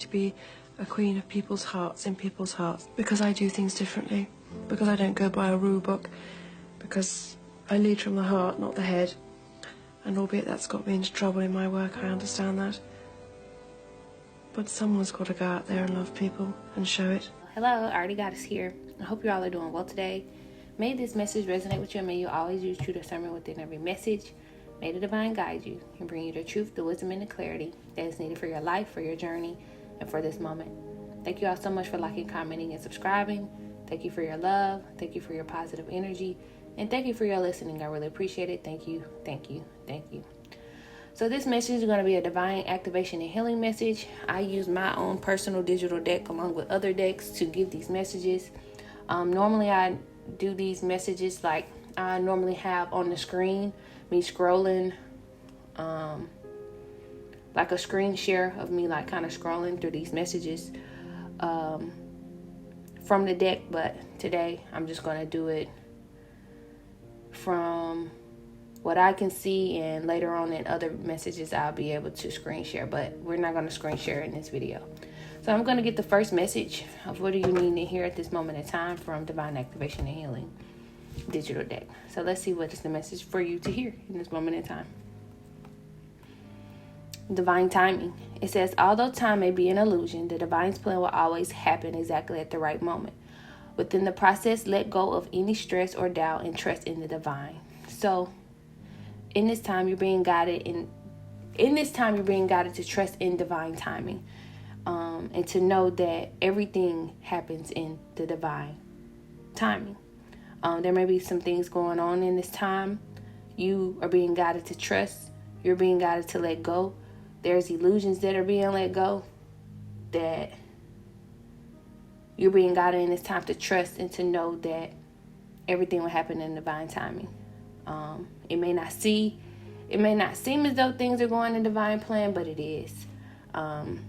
to be a queen of people's hearts, in people's hearts, because I do things differently, because I don't go by a rule book, because I lead from the heart, not the head. And albeit that's got me into trouble in my work, I understand that. But someone's got to go out there and love people and show it. Hello, AriTheGoddess here. I hope you all are doing well today. May this message resonate with you, and may you always use true discernment within every message. May the divine guide you and bring you the truth, the wisdom, and the clarity that is needed for your life, for your journey, and for this moment. Thank you all so much for liking, commenting, and subscribing. Thank you for your love. Thank you for your positive energy. And thank you for your listening. I really appreciate it. Thank you, thank you, thank you. So this message is going to be a divine activation and healing message. I use my own personal digital deck along with other decks to give these messages. Normally I do these messages like I normally have on the screen, me scrolling, like a screen share of me like kind of scrolling through these messages from the deck. But today I'm just going to do it from what I can see, and later on in other messages I'll be able to screen share, but we're not going to screen share in this video. So I'm going to get the first message of what do you need to hear at this moment in time from Divine Activation and Healing digital deck. So let's see what is the message for you to hear in this moment in time. Divine timing. It says, although time may be an illusion, the divine's plan will always happen exactly at the right moment. Within the process, let go of any stress or doubt and trust in the divine. So in this time, you're being guided to trust in divine timing, and to know that everything happens in the divine timing. There may be some things going on in this time. You are being guided to trust. You're being guided to let go. There's illusions that are being let go, that you're being guided in this time to trust and to know that everything will happen in divine timing. It may not seem as though things are going in divine plan, but it is. And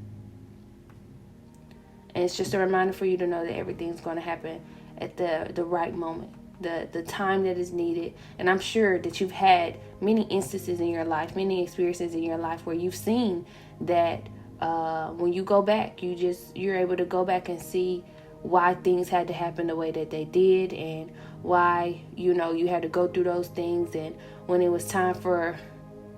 it's just a reminder for you to know that everything's going to happen at the right moment, the time that is needed. And I'm sure that you've had many instances in your life, many experiences in your life where you've seen that when you go back, you're able to go back and see why things had to happen the way that they did, and why, you had to go through those things, and when it was time for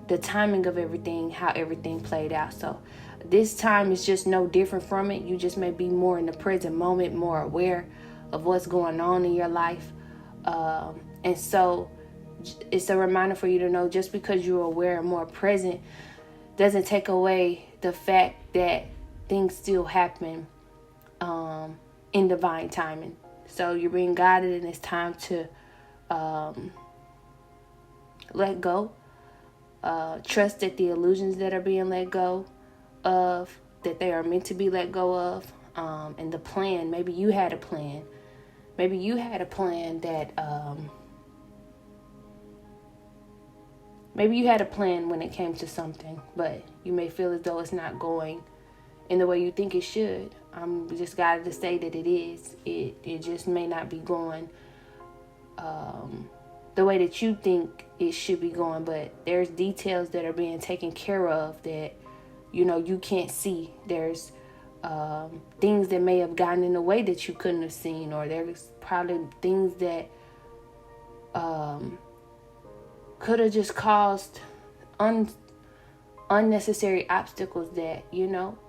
the timing of everything, how everything played out. So this time is just no different from it. You just may be more in the present moment, more aware of what's going on in your life. And so it's a reminder for you to know, just because you're aware and more present doesn't take away the fact that things still happen in divine timing. So you're being guided, and it's time to let go. Trust that the illusions that are being let go of, that they are meant to be let go of. And the plan, maybe you had a plan. Maybe you had a plan that, maybe you had a plan when it came to something, but you may feel as though it's not going in the way you think it should. I'm just guided to say that it is. It just may not be going the way that you think it should be going, but there's details that are being taken care of that, you can't see. There's things that may have gotten in the way that you couldn't have seen, or there's probably things that could have just caused unnecessary obstacles that,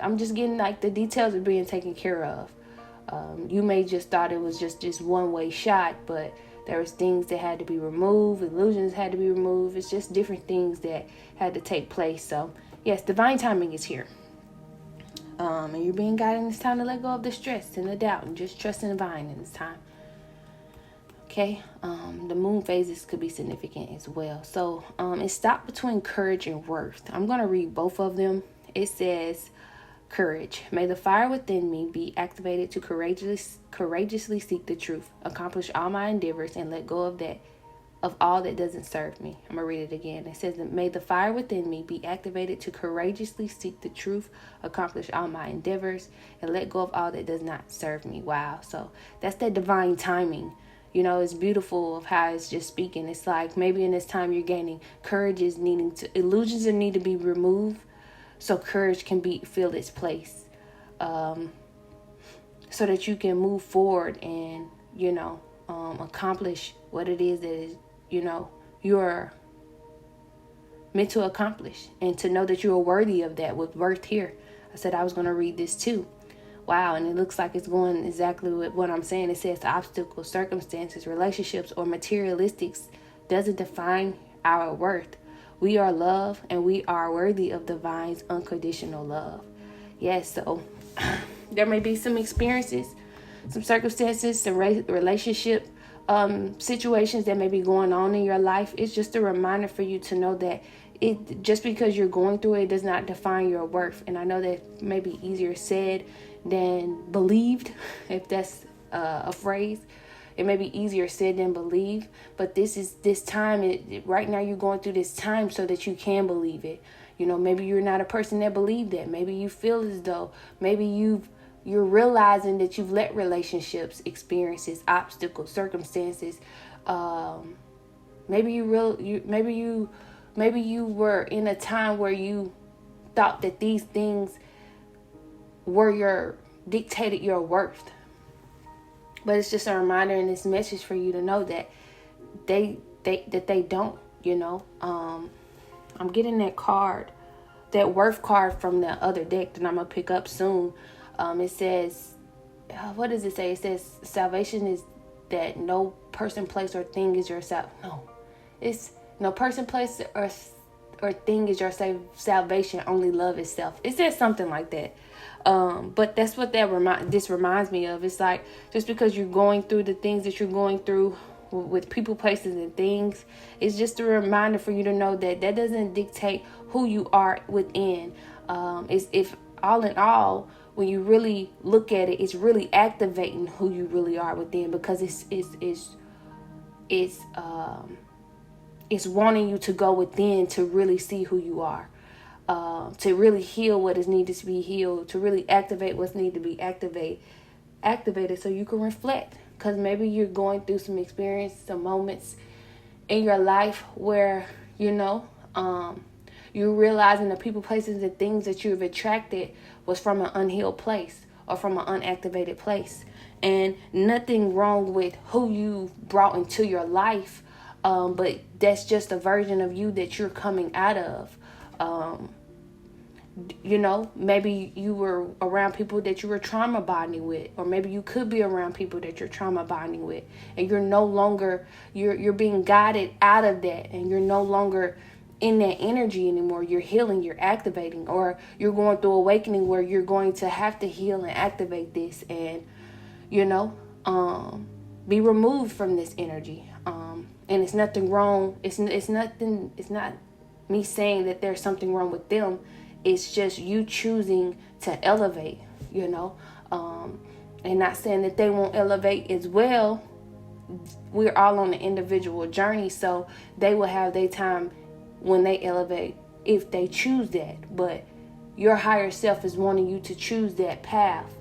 I'm just getting like the details are being taken care of. You may just thought it was just this one-way shot, but there was things that had to be removed, illusions had to be removed. It's just different things that had to take place. So yes, divine timing is here. And you're being guided in this time to let go of the stress and the doubt and just trust in the divine in this time. Okay, the moon phases could be significant as well. So it's stopped between courage and worth. I'm going to read both of them. It says, courage. May the fire within me be activated to courageously seek the truth, accomplish all my endeavors, and let go of all that doesn't serve me. I'm going to read it again. It says, may the fire within me be activated to courageously seek the truth, accomplish all my endeavors, and let go of all that does not serve me. Wow. So that's that divine timing. It's beautiful of how it's just speaking. It's like maybe in this time you're gaining courage, illusions that need to be removed so courage can fill its place. so that you can move forward and, accomplish what it is that is, you're meant to accomplish, and to know that you are worthy of that with worth here. I said I was going to read this too. Wow, and it looks like it's going exactly with what I'm saying. It says obstacles, circumstances, relationships, or materialistics doesn't define our worth. We are love, and we are worthy of divine's unconditional love. Yes, so there may be some experiences, some circumstances, some relationship situations that may be going on in your life. It's just a reminder for you to know that just because you're going through it does not define your worth. And I know that may be easier said than believed, if that's a phrase. It may be easier said than believed, but this time, right now you're going through this time so that you can believe it. Maybe you're not a person that believed that. Maybe you feel as though, maybe you're realizing that you've let relationships, experiences, obstacles, circumstances, maybe you were in a time where you thought that these things were dictated your worth. But it's just a reminder in this message for you to know that they don't, I'm getting that card, that worth card from the other deck that I'm going to pick up soon. It says, what does it say? It says salvation is that no person, place, or thing is your No, it's no person, place, or thing is your salvation. Only love itself. It says something like that. But that's what this reminds me of. It's like, just because you're going through the things that you're going through with people, places, and things, it's just a reminder for you to know that doesn't dictate who you are within. If all in all, when you really look at it, it's really activating who you really are within, because it's wanting you to go within to really see who you are, to really heal what is needed to be healed, to really activate what's needed to be activated so you can reflect. Because maybe you're going through some experience, some moments in your life where, you're realizing the people, places, and things that you've attracted was from an unhealed place or from an unactivated place. And nothing wrong with who you brought into your life, but that's just a version of you that you're coming out of. Maybe you were around people that you were trauma bonding with, or maybe you could be around people that you're trauma bonding with, and you're no longer, you're being guided out of that, and you're no longer in that energy anymore. You're healing, you're activating, or you're going through awakening where you're going to have to heal and activate this, and be removed from this energy. And it's nothing wrong. It's not me saying that there's something wrong with them. It's just you choosing to elevate, and not saying that they won't elevate as well. We're all on an individual journey, so they will have their time when they elevate, if they choose that. But your higher self is wanting you to choose that path.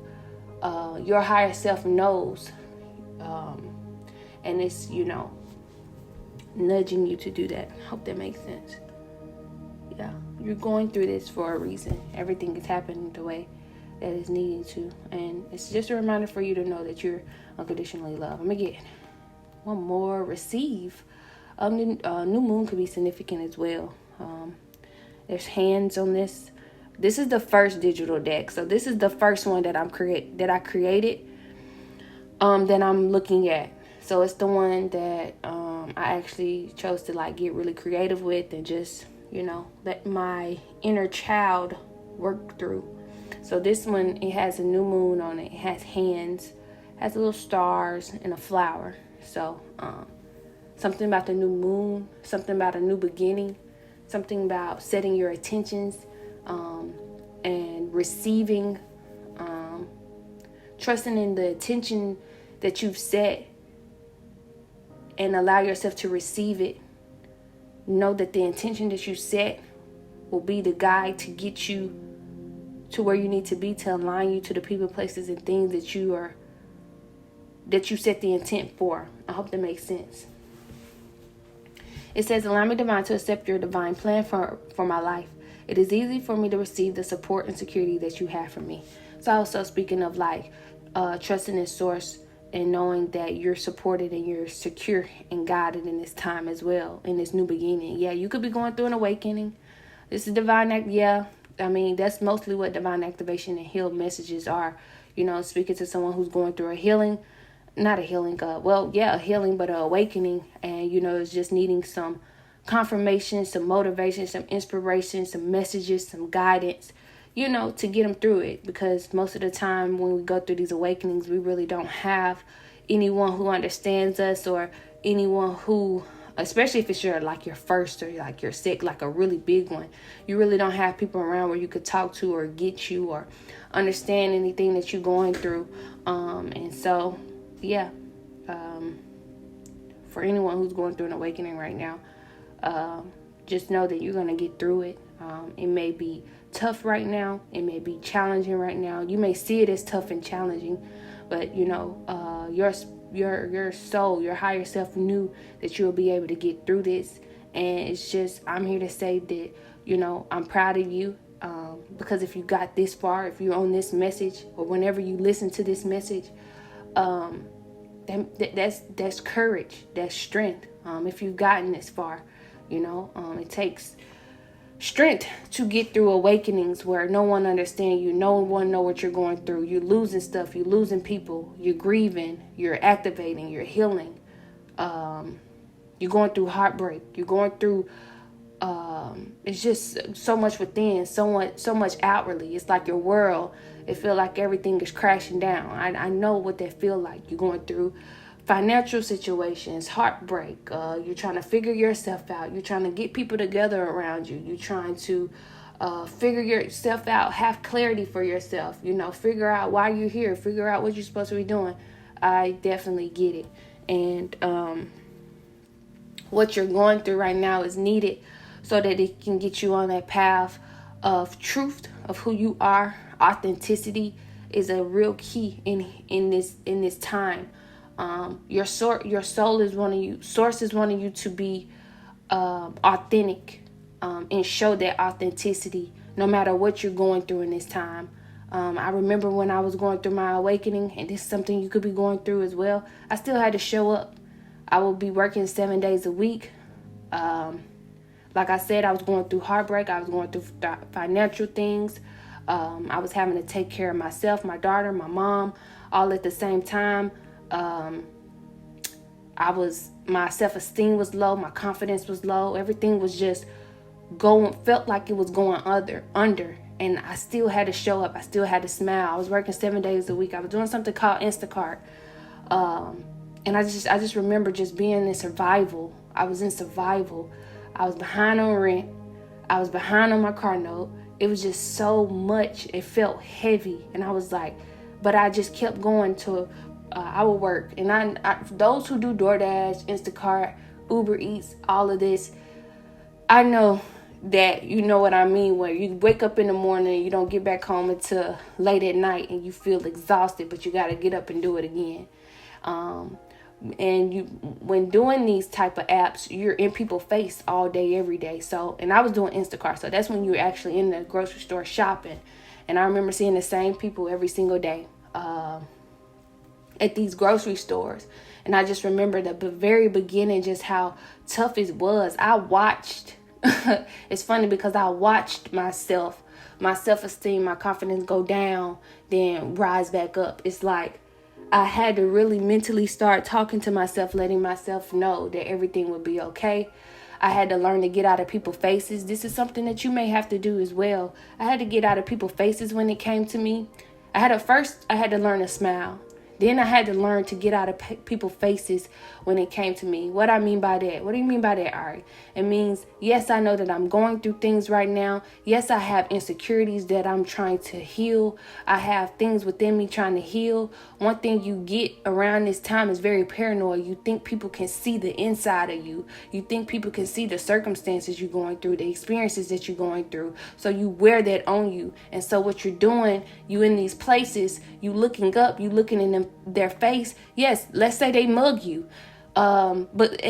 Your higher self knows, and it's, nudging you to do that. Hope that makes sense. Yeah, you're going through this for a reason. Everything is happening the way that it's needing to, and it's just a reminder for you to know that you're unconditionally loved. I'm gonna get one more. Receive. New moon could be significant as well. There's hands on this. This is the first digital deck, so this is the first one that I created. That I'm looking at. So it's the one that I actually chose to get really creative with, and just let my inner child work through. So this one, it has a new moon on it. It has hands, has little stars, and a flower. So something about the new moon, something about a new beginning, something about setting your intentions, and receiving, trusting in the intention that you've set, and allow yourself to receive it. Know that the intention that you set will be the guide to get you to where you need to be, to align you to the people, places, and things that you set the intent for. I hope that makes sense. It says, allow me, divine, to accept your divine plan for my life. It is easy for me to receive the support and security that you have for me. It's also speaking of like trusting in source and knowing that you're supported and you're secure and guided in this time as well, in this new beginning. Yeah, you could be going through an awakening. This is divine act. Yeah, I mean, that's mostly what divine activation and healed messages are. You know, speaking to someone who's going through a healing, not a healing, a healing, but an awakening. And, you know, it's just needing some confirmation, some motivation, some inspiration, some messages, some guidance, you know, to get them through it. Because most of the time when we go through these awakenings, we really don't have anyone who understands us, or anyone who, especially if it's your first, or like you're sick, like a really big one, you really don't have people around where you could talk to or get you or understand anything that you're going through. And so, yeah, for anyone who's going through an awakening right now, just know that you're going to get through it. It may be tough right now. It may be challenging right now. You may see it as tough and challenging, but you know, your soul, your higher self knew that you'll be able to get through this. And it's just, I'm here to say that, you know, I'm proud of you. Because if you got this far, if you're on this message, or whenever you listen to this message, that's courage, that's strength. If you've gotten this far, you know, it takes strength to get through awakenings where no one understands you, no one know what you're going through. You're losing stuff, you're losing people, you're grieving, you're activating, you're healing. You're going through heartbreak, you're going through it's just so much within, so much outwardly. It's like your world, it feel like everything is crashing down. I know what that feel like. You're going through financial situations, heartbreak, you're trying to figure yourself out, you're trying to get people together around you, you're trying to figure yourself out, have clarity for yourself, you know, figure out why you're here, figure out what you're supposed to be doing. I definitely get it. And what you're going through right now is needed so that it can get you on that path of truth, of who you are. Authenticity is a real key in this time. Your soul is wanting you, source is wanting you to be authentic, and show that authenticity no matter what you're going through in this time. I remember when I was going through my awakening, and this is something you could be going through as well. I still had to show up. I would be working 7 days a week. Like I said, I was going through heartbreak. I was going through financial things. I was having to take care of myself, my daughter, my mom, all at the same time. My self-esteem was low. My confidence was low. Everything was just felt like it was going under. And I still had to show up. I still had to smile. I was working 7 days a week. I was doing something called Instacart. And I just remember just being in survival. I was in survival. I was behind on rent. I was behind on my car note. It was just so much. It felt heavy. And I was like, but I just kept going to, I would work. And I those who do DoorDash, Instacart, Uber Eats, all of this, I know that you know what I mean, where you wake up in the morning, you don't get back home until late at night, and you feel exhausted, but you got to get up and do it again. And when doing these type of apps, you're in people's face all day, every day. So, and I was doing Instacart, so that's when you're actually in the grocery store shopping. And I remember seeing the same people every single day at these grocery stores. And I just remember the very beginning, just how tough it was. I watched. It's funny because I watched my self-esteem, my confidence go down, then rise back up. It's like I had to really mentally start talking to myself, letting myself know that everything would be okay. I had to learn to get out of people's faces. This is something that you may have to do as well. I had to get out of people's faces when it came to me. I had to learn to smile. Then I had to learn to get out of people's faces when it came to me. What I mean by that? What do you mean by that, Ari? It means, yes, I know that I'm going through things right now. Yes, I have insecurities that I'm trying to heal. I have things within me trying to heal. One thing you get around this time is very paranoid. You think people can see the inside of you. You think people can see the circumstances you're going through, the experiences that you're going through. So you wear that on you. And so what you're doing, you in these places, you looking up, you looking in their face. Yes, let's say they mug you. But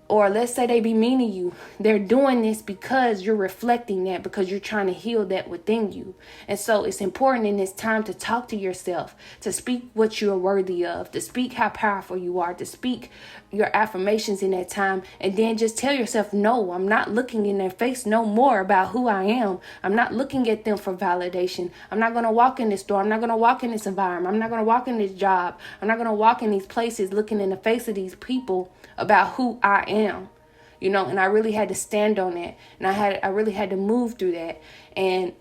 or let's say they be mean to you, they're doing this because you're reflecting that, because you're trying to heal that within you. And so it's important in this time to talk to yourself, to speak what you're worthy of, to speak how powerful you are, to speak your affirmations in that time. And then just tell yourself, no, I'm not looking in their face no more about who I am. I'm not looking at them for validation. I'm not going to walk in this door. I'm not going to walk in this environment. I'm not going to walk in this job. I'm not going to walk in these places looking in the face of these people about who I am, and I really had to stand on that. And I really had to move through that. And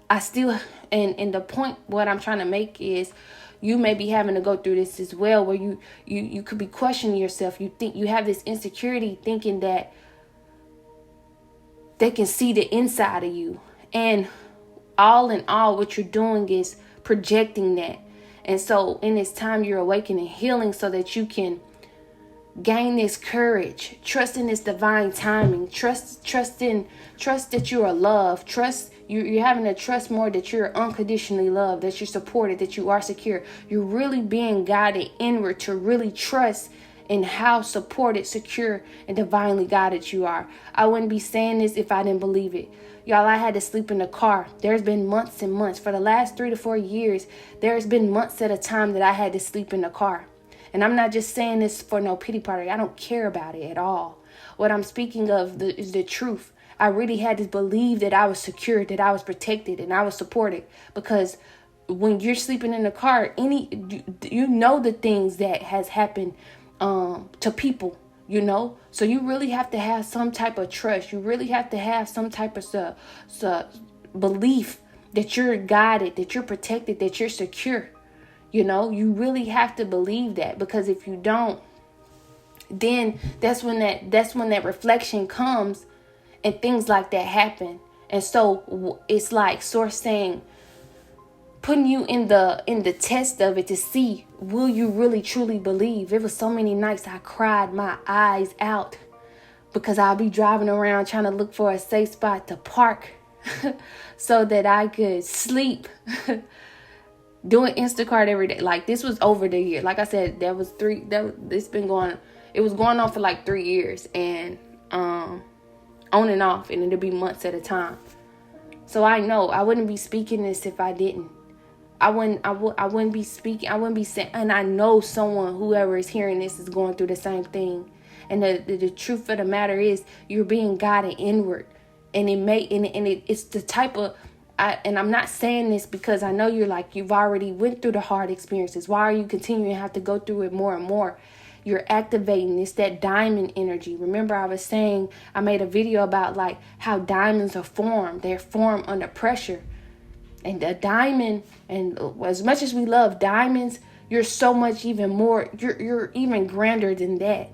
I still, and the point, what I'm trying to make is, you may be having to go through this as well, where you could be questioning yourself. You think you have this insecurity, thinking that they can see the inside of you. And all in all, what you're doing is projecting that. And so in this time, you're awakening, healing, so that you can gain this courage, trust in this divine timing, trust that you are loved, you're having to trust more that you're unconditionally loved, that you're supported, that you are secure. You're really being guided inward to really trust in how supported, secure, and divinely guided you are. I wouldn't be saying this if I didn't believe it. Y'all, I had to sleep in the car. There's been months and months. For the last 3 to 4 years, there's been months at a time that I had to sleep in the car. And I'm not just saying this for no pity party. I don't care about it at all. What I'm speaking of is the truth. I really had to believe that I was secure, that I was protected, and I was supported. Because when you're sleeping in the car, the things that has happened to people, So you really have to have some type of trust. You really have to have some type of belief that you're guided, that you're protected, that you're secure. You really have to believe that, because if you don't, then that's when that reflection comes and things like that happen. And so it's like Source saying, putting you in the test of it to see, will you really truly believe? It was so many nights I cried my eyes out because I'll be driving around trying to look for a safe spot to park so that I could sleep. Doing Instacart every day. Like, this was over the year. Like I said, it was going on for like 3 years, and on and off, and it'd be months at a time. So I know I wouldn't be speaking this if I didn't. I wouldn't be speaking. I wouldn't be saying, and I know whoever is hearing this is going through the same thing. And the truth of the matter is, you're being guided inward, and it's the type of, and I'm not saying this because I know you've already went through the hard experiences. Why are you continuing to have to go through it more and more? You're activating. It's that diamond energy. Remember, I was saying, I made a video about like how diamonds are formed. They're formed under pressure. And a diamond, and as much as we love diamonds, you're so much even more, you're even grander than that.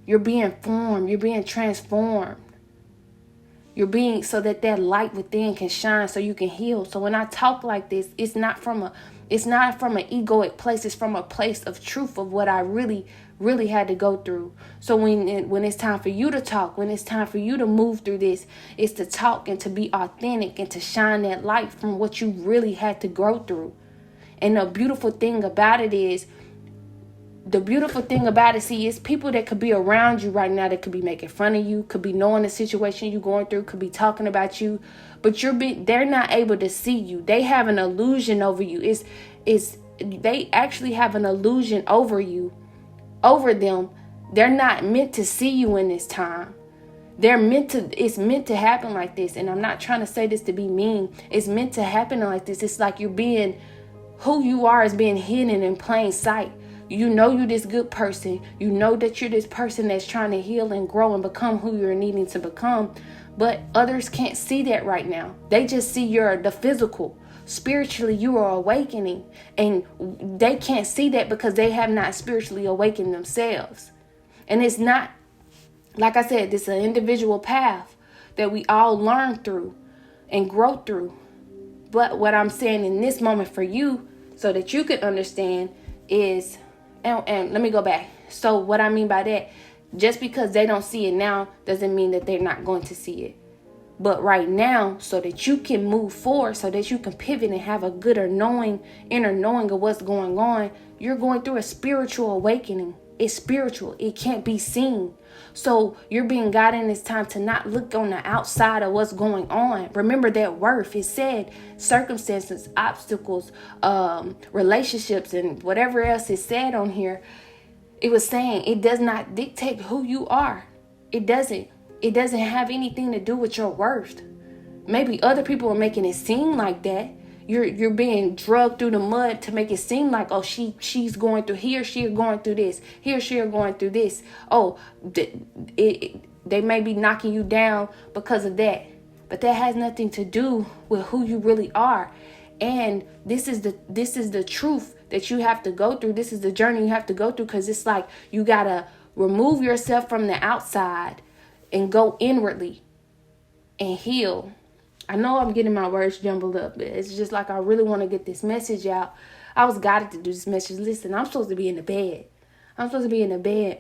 You're being formed. You're being transformed. You're being, so that light within can shine, so you can heal. So when I talk like this, it's not from an egoic place. It's from a place of truth of what I really, really had to go through. So when it's time for you to talk, when it's time for you to move through this, it's to talk and to be authentic and to shine that light from what you really had to go through. And the beautiful thing about it is, is people that could be around you right now that could be making fun of you, could be knowing the situation you're going through, could be talking about you, but they're not able to see you. They have an illusion over you. They actually have an illusion over them. They're not meant to see you in this time. It's meant to happen like this. And I'm not trying to say this to be mean. It's meant to happen like this. It's like who you are is being hidden in plain sight. You're this good person. You know that you're this person that's trying to heal and grow and become who you're needing to become. But others can't see that right now. They just see the physical. Spiritually, you are awakening. And they can't see that because they have not spiritually awakened themselves. And it's not, like I said, this is an individual path that we all learn through and grow through. But what I'm saying in this moment for you, so that you can understand, is, and let me go back. So what I mean by that, just because they don't see it now doesn't mean that they're not going to see it. But right now, so that you can move forward, so that you can pivot and have a good inner knowing of what's going on, you're going through a spiritual awakening. It's spiritual. It can't be seen. So you're being guided in this time to not look on the outside of what's going on. Remember that worth. It said circumstances, obstacles, relationships, and whatever else it said on here. It was saying it does not dictate who you are. It doesn't. It doesn't have anything to do with your worth. Maybe other people are making it seem like that. You're being drugged through the mud to make it seem like, oh, she's going through here, she's going through this, here she are going through this. Oh, they may be knocking you down because of that, but that has nothing to do with who you really are. And this is the truth that you have to go through. This is the journey you have to go through, because it's like you gotta remove yourself from the outside and go inwardly and heal. I know I'm getting my words jumbled up, but it's just like I really want to get this message out. I was guided to do this message. Listen, I'm supposed to be in the bed. I'm supposed to be in the bed.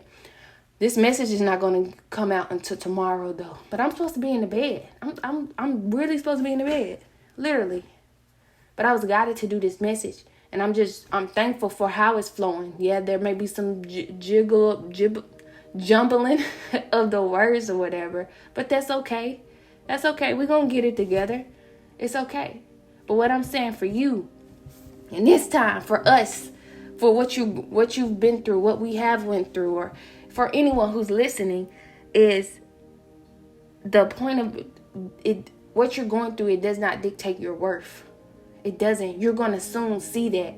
This message is not going to come out until tomorrow, though. But I'm supposed to be in the bed. I'm really supposed to be in the bed, literally. But I was guided to do this message, and I'm thankful for how it's flowing. Yeah, there may be some jumbling of the words or whatever, but that's okay. That's okay. We're going to get it together. It's okay. But what I'm saying for you, and this time for us, for what you've been through, what we have went through, or for anyone who's listening, is the point of it. What you're going through, it does not dictate your worth. It doesn't. You're going to soon see that.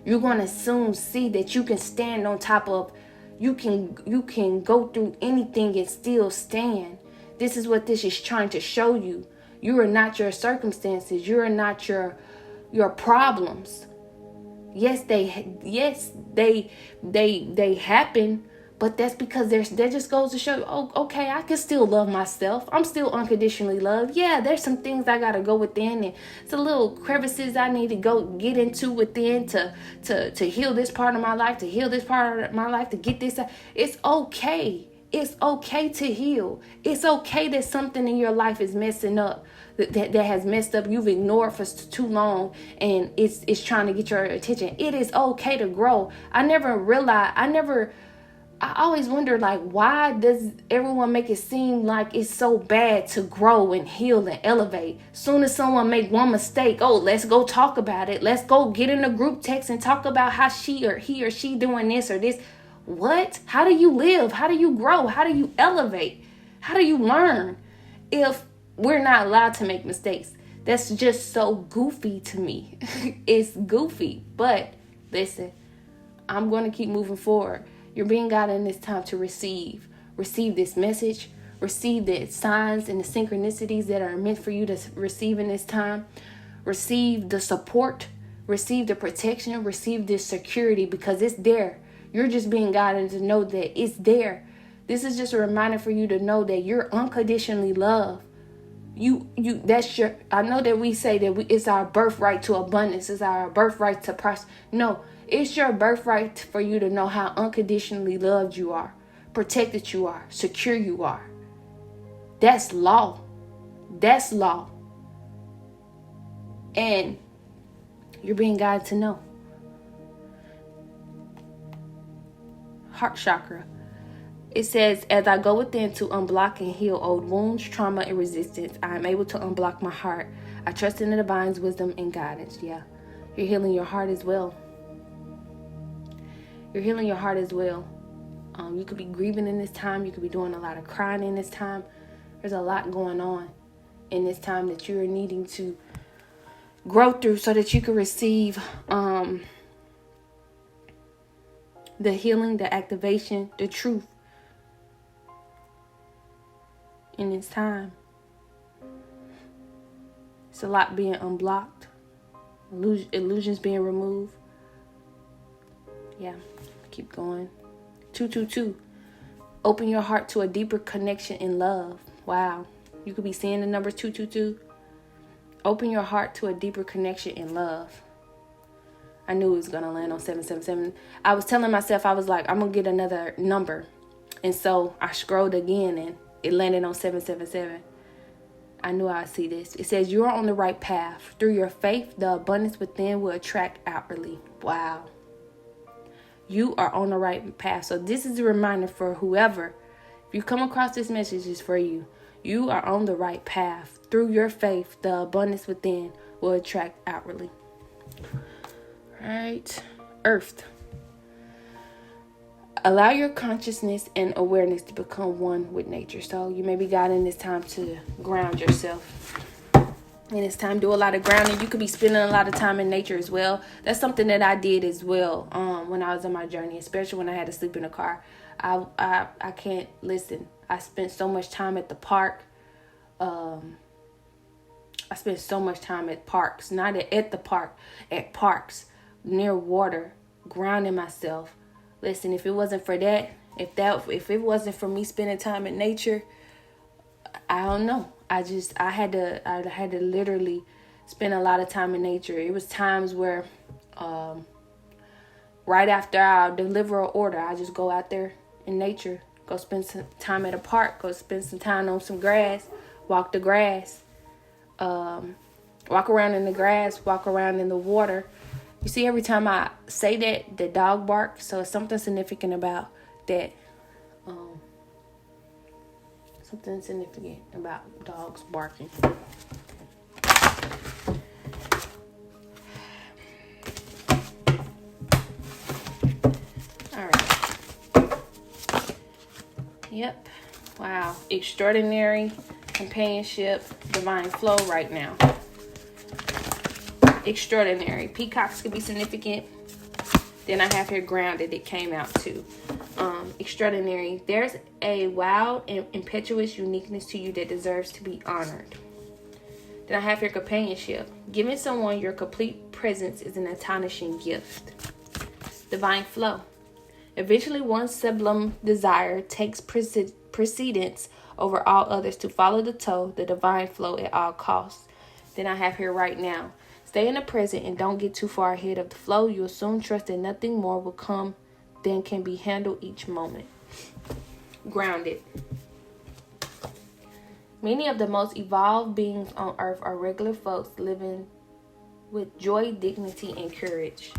You're going to soon see that you can stand on top of, you can go through anything and still stand. This is what this is trying to show you. You are not your circumstances. You are not your problems. Yes, they happen, but that's because that just goes to show you, oh, okay, I can still love myself. I'm still unconditionally loved. Yeah, there's some things I gotta go within, and it's a little crevices I need to go get into within to heal this part of my life, to heal this part of my life, to get this. It's okay. It's okay to heal. It's okay that something in your life is messing up, that has messed up. You've ignored for too long, and it's trying to get your attention. It is okay to grow. I always wonder, like, why does everyone make it seem like it's so bad to grow and heal and elevate? Soon as someone make one mistake, oh, let's go talk about it. Let's go get in a group text and talk about how he or she doing this or this. What? How do you live? How do you grow? How do you elevate? How do you learn if we're not allowed to make mistakes? That's just so goofy to me. It's goofy. But listen, I'm going to keep moving forward. You're being guided in this time to receive this message, receive the signs and the synchronicities that are meant for you to receive in this time. Receive the support, receive the protection, receive the security, because it's there. You're just being guided to know that it's there. This is just a reminder for you to know that you're unconditionally loved. I know that we say that it's our birthright to abundance. It's our birthright to prosper. No, it's your birthright for you to know how unconditionally loved you are, protected you are, secure you are. That's law. That's law. And you're being guided to know. Heart chakra. It says, as I go within to unblock and heal old wounds, trauma, and resistance, I am able to unblock my heart. I trust in the divine's wisdom and guidance. Yeah. You're healing your heart as well. You're healing your heart as well. You could be grieving in this time. You could be doing a lot of crying in this time. There's a lot going on in this time that you're needing to grow through so that you can receive the healing, the activation, the truth in this time. It's a lot being unblocked, illusions being removed. Yeah, keep going. 222. Open your heart to a deeper connection in love. Wow. You could be seeing the number 222. Open your heart to a deeper connection in love. I knew it was going to land on 777. I was telling myself, I was like, I'm going to get another number. And so I scrolled again and it landed on 777. I knew I'd see this. It says, you are on the right path. Through your faith, the abundance within will attract outwardly. Wow. You are on the right path. So this is a reminder for whoever. If you come across this message, it's for you. You are on the right path. Through your faith, the abundance within will attract outwardly. All right. Earth. Allow your consciousness and awareness to become one with nature. So you may be guiding this time to ground yourself. And it's time to do a lot of grounding. You could be spending a lot of time in nature as well. That's something that I did as well when I was on my journey, especially when I had to sleep in the car. I can't listen. I spent so much time at the park. I spent so much time at parks, not at the park, at parks, near water, grounding myself. Listen, if it wasn't for that, if it wasn't for me spending time in nature, I don't know. I had to literally spend a lot of time in nature. It was times where, right after I'll deliver an order, I just go out there in nature, go spend some time at a park, go spend some time on some grass, walk the grass, walk around in the grass, walk around in the water. You see, every time I say that, the dog barks. So it's something significant about that. Something significant about dogs barking. All right. Yep. Wow. Extraordinary companionship, divine flow right now. Extraordinary. Peacocks could be significant. Then I have here grounded. It came out too. Extraordinary. There's a wild and impetuous uniqueness to you that deserves to be honored. Then I have here companionship. Giving someone your complete presence is an astonishing gift. Divine flow. Eventually, one's sublime desire takes precedence over all others to follow the divine flow at all costs. Then I have here right now. Stay in the present and don't get too far ahead of the flow. You'll soon trust that nothing more will come than can be handled each moment. Grounded. Many of the most evolved beings on earth are regular folks living with joy, dignity, and courage.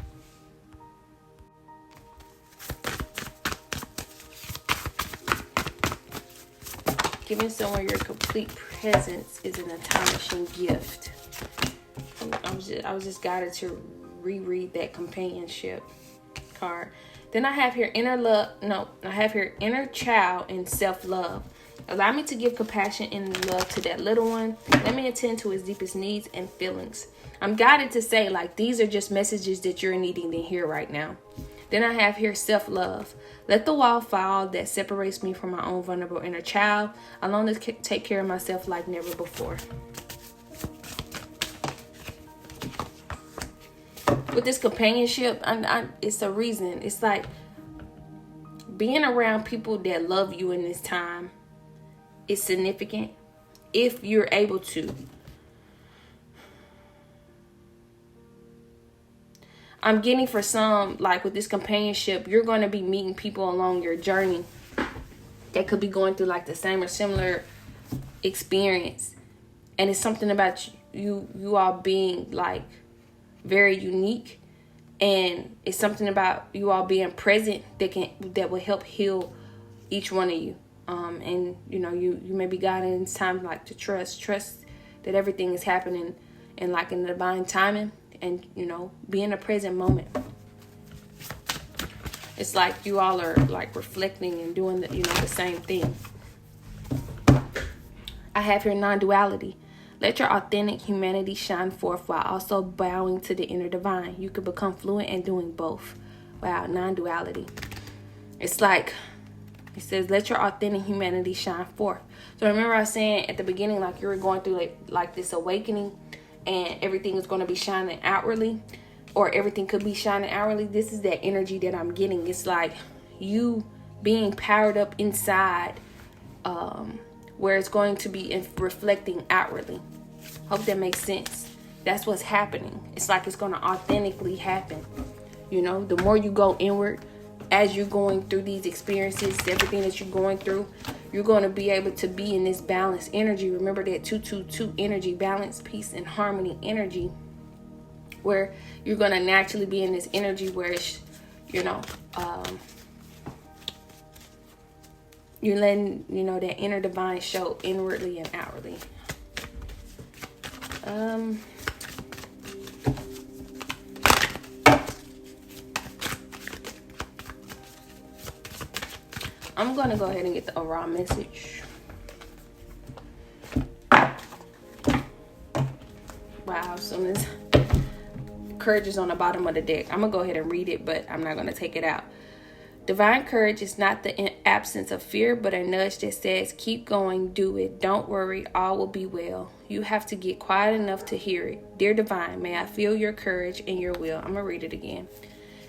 Giving someone your complete presence is an astonishing gift. I was just guided to reread that companionship card. Then I have here inner child and self-love. Allow me to give compassion and love to that little one. Let me attend to his deepest needs and feelings. I'm guided to say, like, these are just messages that you're needing to hear right now. Then I have here self-love. Let the wall fall that separates me from my own vulnerable inner child. I long to take care of myself like never before. With this companionship, it's a reason. It's like being around people that love you in this time is significant if you're able to. I'm getting for some, like with this companionship, you're going to be meeting people along your journey that could be going through like the same or similar experience. And it's something about you all being like very unique, and it's something about you all being present that will help heal each one of you. And you know, you may be guided in time like to trust that everything is happening and like in the divine timing, and you know, be in the present moment. It's like you all are like reflecting and doing the same thing. I have here non-duality. Let your authentic humanity shine forth while also bowing to the inner divine. You could become fluent in doing both. Wow, non-duality. It's like, it says, let your authentic humanity shine forth. So remember I was saying at the beginning, like you were going through like this awakening and everything is going to be shining outwardly, or everything could be shining outwardly. This is that energy that I'm getting. It's like you being powered up inside, where it's going to be reflecting outwardly. Hope that makes sense. That's what's happening. It's like it's going to authentically happen. You know, the more you go inward, as you're going through these experiences, everything that you're going through, you're going to be able to be in this balanced energy. Remember that 222 energy, balance, peace, and harmony energy, where you're going to naturally be in this energy where it's, you know, You're letting, that inner divine show inwardly and outwardly. I'm going to go ahead and get the overall message. Wow, as soon as courage is on the bottom of the deck. I'm going to go ahead and read it, but I'm not going to take it out. Divine courage is not the absence of fear, but a nudge that says, keep going, do it. Don't worry, all will be well. You have to get quiet enough to hear it. Dear Divine, may I feel your courage and your will. I'm going to read it again.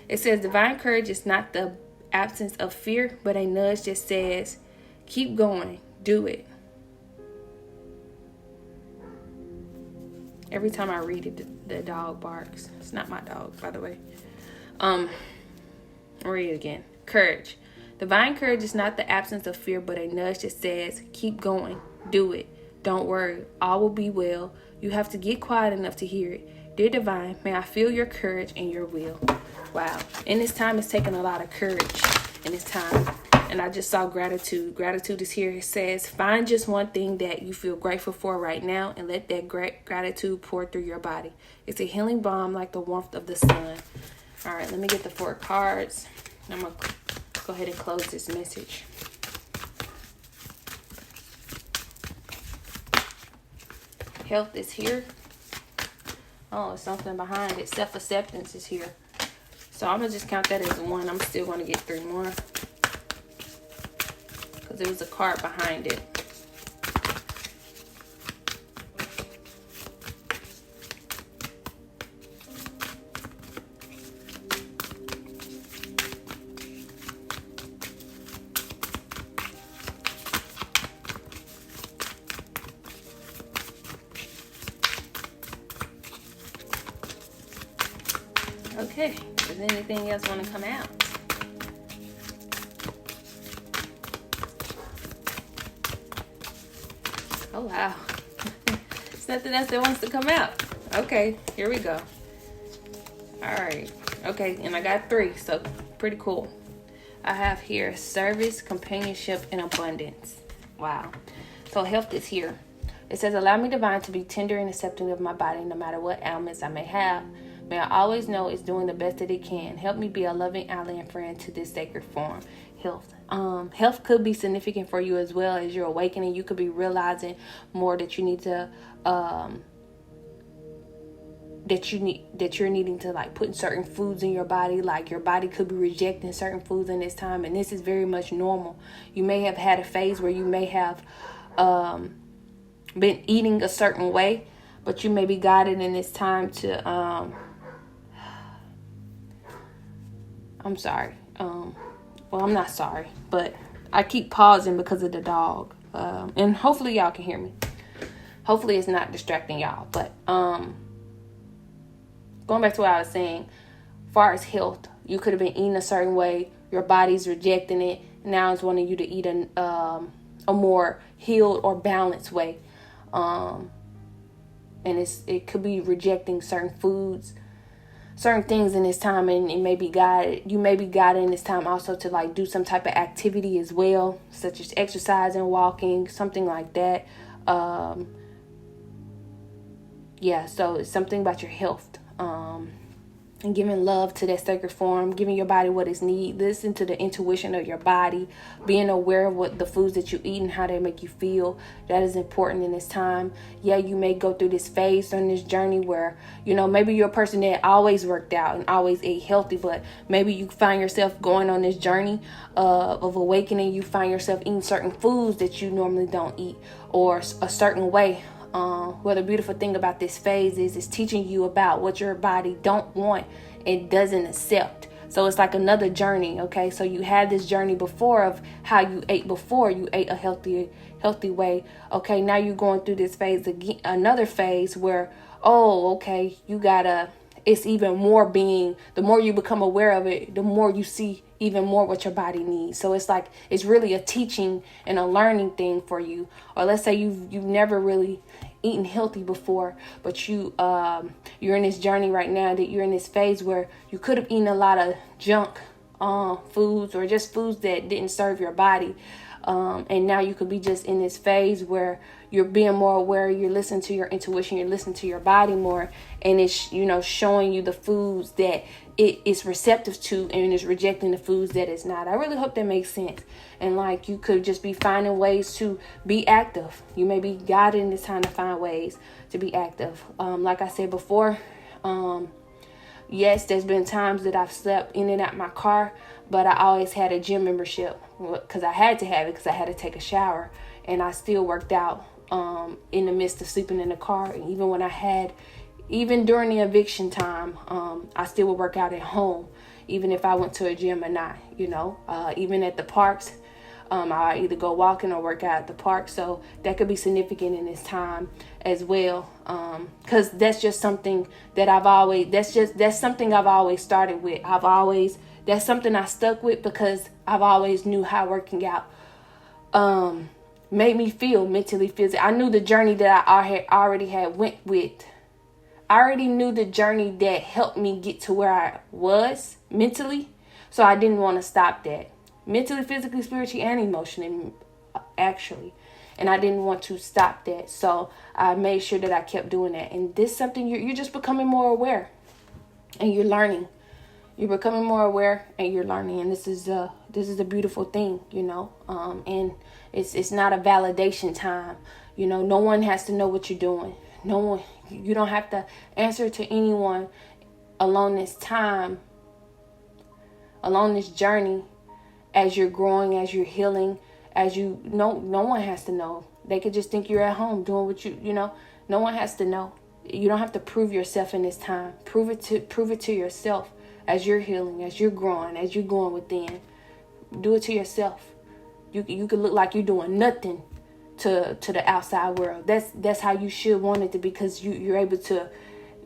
It says, divine courage is not the absence of fear, but a nudge that says, keep going, do it. Every time I read it, the dog barks. It's not my dog, by the way. I'll read it again. Courage. Divine courage is not the absence of fear, but a nudge that says, keep going, do it. Don't worry, all will be well. You have to get quiet enough to hear it. Dear Divine, may I feel your courage and your will. Wow. In this time, it's taking a lot of courage in this time. And I just saw gratitude. Gratitude is here. It says, find just one thing that you feel grateful for right now and let that gratitude pour through your body. It's a healing balm like the warmth of the sun. All right, let me get the 4 cards. I'm going to go ahead and close this message. Health is here. Oh, it's something behind it. Self-acceptance is here. So I'm going to just count that as 1. I'm still going to get 3 more. Because there was a card behind it. Okay, does anything else want to come out? Oh, wow. There's nothing else that wants to come out. Okay, here we go. All right. Okay, and I got 3, so pretty cool. I have here service, companionship, and abundance. Wow. So health is here. It says, allow me, Divine, to be tender and accepting of my body, no matter what ailments I may have. May I always know it's doing the best that it can. Help me be a loving ally and friend to this sacred form. Health. Health could be significant for you as well as you're awakening. You could be realizing more that you need to, that you're needing to like put certain foods in your body. Like your body could be rejecting certain foods in this time, and this is very much normal. You may have had a phase where you may have been eating a certain way, but you may be guided in this time to I'm sorry. Well, I'm not sorry, but I keep pausing because of the dog. And hopefully y'all can hear me. Hopefully it's not distracting y'all. But going back to what I was saying, as far as health, you could have been eating a certain way. Your body's rejecting it. Now it's wanting you to eat a more healed or balanced way. And it could be rejecting certain foods, certain things in this time, and it may be guided. You may be guided in this time also to like do some type of activity as well, such as exercising, walking, something like that. Yeah, so it's something about your health. And giving love to that sacred form, giving your body what it needs. Listen to the intuition of your body, being aware of what the foods that you eat and how they make you feel. That is important in this time. Yeah, you may go through this phase on this journey where, maybe you're a person that always worked out and always ate healthy, but maybe you find yourself going on this journey of awakening. You find yourself eating certain foods that you normally don't eat, or a certain way. Well, the beautiful thing about this phase is it's teaching you about what your body don't want and doesn't accept. So it's like another journey, okay? So you had this journey before of how you ate before. You ate a healthy way. Okay, now you're going through this phase again, another phase where, it's even more the more you become aware of it, the more you see even more what your body needs. So it's like, it's really a teaching and a learning thing for you. Or let's say you've never really eaten healthy before, but you're in this journey right now, that you're in this phase where you could have eaten a lot of junk foods, or just foods that didn't serve your body. And now you could be just in this phase where you're being more aware, you're listening to your intuition, you're listening to your body more, and it's, showing you the foods that it is receptive to, and is rejecting the foods that it's not. I really hope that makes sense. And like, you could just be finding ways to be active. You may be guided in this time to find ways to be active. Like I said before, yes, there's been times that I've slept in and out my car, but I always had a gym membership because I had to have it, because I had to take a shower, and I still worked out in the midst of sleeping in the car. And even during the eviction time, I still would work out at home, even if I went to a gym or not, even at the parks. I either go walking or work out at the park. So that could be significant in this time as well. Cause that's just something that that's something I've always started with. That's something I stuck with because I've always knew how working out, made me feel mentally, physically. I knew the journey that I already had went with. I already knew the journey that helped me get to where I was mentally. So I didn't want to stop that. Mentally, physically, spiritually, and emotionally, actually. And I didn't want to stop that. So I made sure that I kept doing that. And this is something you're just becoming more aware. And you're learning. You're becoming more aware and you're learning. And this is a beautiful thing, And it's not a validation time. No one has to know what you're doing. No one. You don't have to answer to anyone along this time, along this journey, as you're growing, as you're healing, no one has to know. They could just think you're at home doing what no one has to know. You don't have to prove yourself in this time. Prove it to yourself as you're healing, as you're growing, as you're going within. Do it to yourself. You could look like you're doing nothing to the outside world. That's how you should want it to be, because you're able to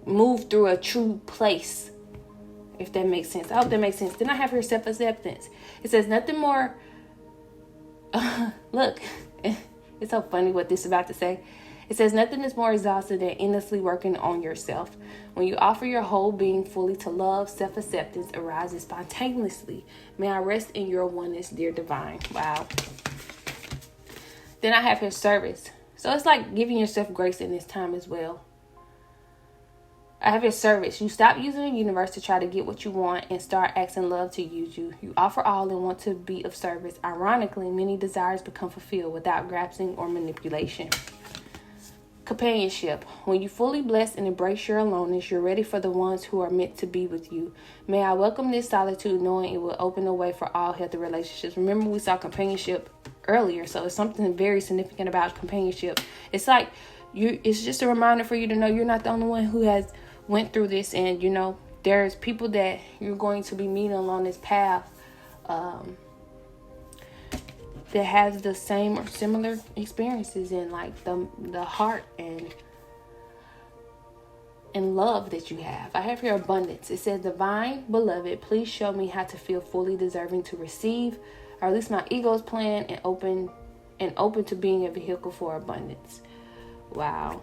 move through a true place, if that makes sense. I hope that makes sense. Then I have here self-acceptance. It says nothing more. Look, it's so funny what this is about to say. It says nothing is more exhausting than endlessly working on yourself. When you offer your whole being fully to love, self-acceptance arises spontaneously. May I rest in your oneness, dear divine. Wow. Then I have here service. So it's like giving yourself grace in this time as well. I have your service. You stop using the universe to try to get what you want and start asking love to use you. You offer all and want to be of service. Ironically, many desires become fulfilled without grasping or manipulation. Companionship. When you fully bless and embrace your aloneness, you're ready for the ones who are meant to be with you. May I welcome this solitude, knowing it will open the way for all healthy relationships. Remember, we saw companionship earlier, so it's something very significant about companionship. It's like it's just a reminder for you to know you're not the only one who has went through this, and there's people that you're going to be meeting along this path that has the same or similar experiences, and like the heart and love that you have. I have here abundance. It says, divine beloved, please show me how to feel fully deserving to receive, or at least my ego's plan, and open to being a vehicle for abundance. Wow.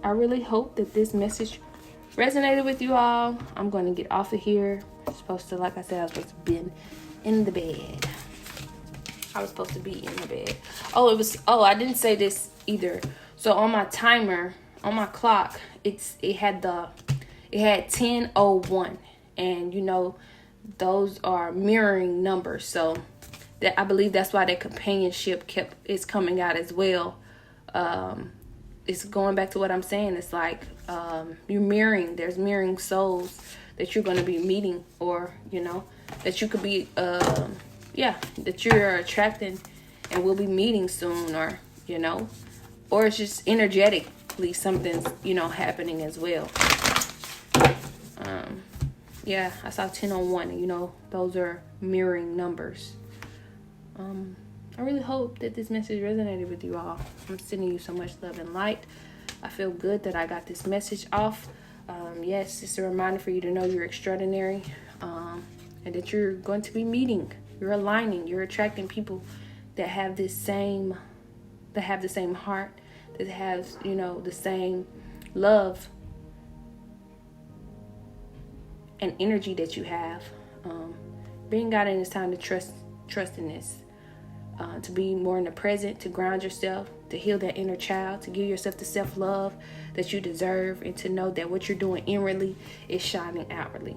I really hope that this message resonated with you all. I'm going to get off of here. I was supposed to be in the bed. I was supposed to be in the bed. I didn't say this either. So on my timer, on my clock, it had 10:01, and those are mirroring numbers. So that, I believe that's why that companionship is coming out as well. It's going back to what I'm saying. It's like you're mirroring. There's mirroring souls that you're going to be meeting, or that you could be that you're attracting and will be meeting soon, or or it's just energetically something's happening as well. I saw 10:01. Those are mirroring numbers. I really hope that this message resonated with you all. I'm sending you so much love and light. I feel good that I got this message off. Yes, it's a reminder for you to know you're extraordinary, and that you're going to be meeting. You're aligning. You're attracting people that have the same heart, that has the same love and energy that you have. being guided, it's time to trust in this. To be more in the present, to ground yourself, to heal that inner child, to give yourself the self-love that you deserve, and to know that what you're doing inwardly is shining outwardly.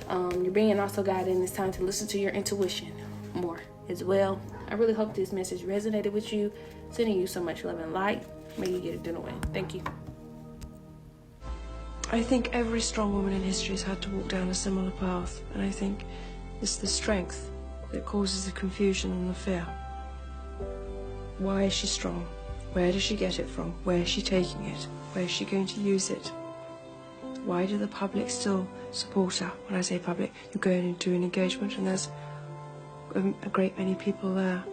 You're being also guided, and it's time to listen to your intuition more as well. I really hope this message resonated with you. Sending you so much love and light. May you get it done away. Thank you. I think every strong woman in history has had to walk down a similar path, and I think it's the strength that causes the confusion and the fear. Why is she strong? Where does she get it from? Where is she taking it? Where is she going to use it? Why do the public still support her? When I say public, you're going into an engagement and there's a great many people there.